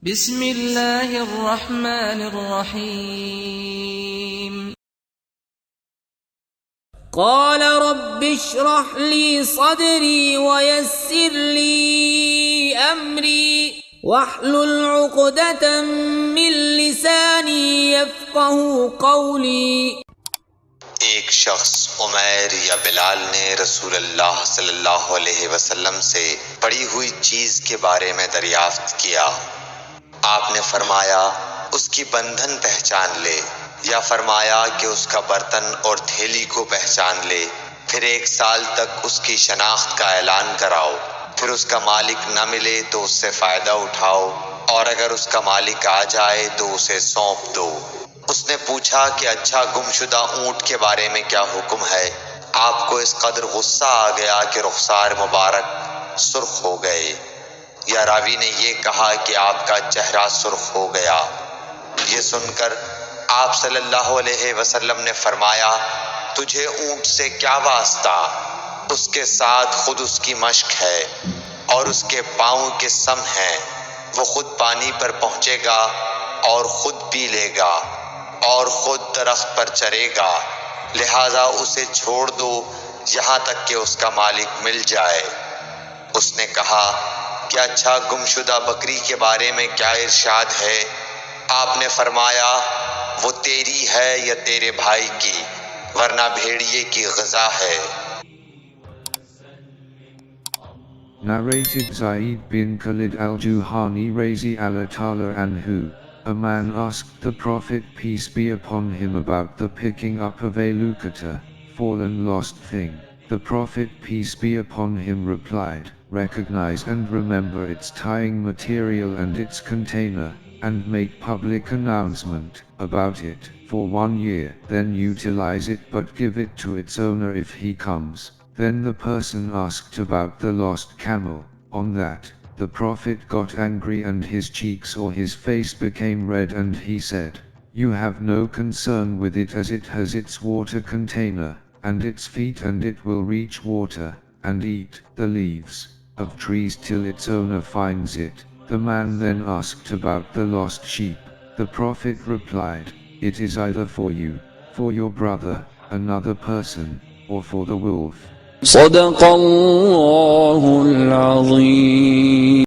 بسم اللہ الرحمن الرحیم قال رب اشرح لي صدري ويسر لي أمري واحلل عقدة من لساني يفقه قولي۔ ایک شخص عمیر یا بلال نے رسول اللہ صلی اللہ علیہ وسلم سے پڑی ہوئی چیز کے بارے میں دریافت کیا۔ آپ نے فرمایا اس کی بندھن پہچان لے، یا فرمایا کہ اس کا برتن اور تھیلی کو پہچان لے، پھر 1 سال تک اس کی شناخت کا اعلان کراؤ، پھر اس کا مالک نہ ملے تو اس سے فائدہ اٹھاؤ، اور اگر اس کا مالک آ جائے تو اسے سونپ دو۔ اس نے پوچھا کہ اچھا گمشدہ اونٹ کے بارے میں کیا حکم ہے؟ آپ کو اس قدر غصہ آ گیا کہ رخسار مبارک سرخ ہو گئے، یا راوی نے یہ کہا کہ آپ کا چہرہ سرخ ہو گیا۔ یہ سن کر آپ صلی اللہ علیہ وسلم نے فرمایا، تجھے اونٹ سے کیا واسطہ؟ اس کے ساتھ خود اس کی مشق ہے اور اس کے پاؤں کے سم ہیں، وہ خود پانی پر پہنچے گا اور خود پی لے گا اور خود درخت پر چرے گا، لہذا اسے چھوڑ دو یہاں تک کہ اس کا مالک مل جائے۔ اس نے کہا کہ اچھا گمشدہ بکری کے بارے میں کیا ارشاد ہے؟ آپ نے فرمایا وہ تیری ہے یا تیرے بھائی کی، ورنہ بھیڑیے کی غذا ہے۔ Narrated Zayd bin Khalid al-Juhani Razi Allah Ta'ala anhu, a man asked the Prophet peace be upon him about the picking up of a Luqta, fallen lost thing. The Prophet peace be upon him replied, recognize and remember its tying material and its container, and make public announcement about it for 1 year, then utilize it but give it to its owner if he comes. Then the person asked about the lost camel. On that, the Prophet got angry and his cheeks or his face became red and he said, you have no concern with it as it has its water container, and its feet and it will reach water, and eat the leaves of trees till its owner finds it. The man then asked about the lost sheep. The Prophet replied, it is either for you, for your brother, another person, or for the wolf. صدق اللہ العظیم۔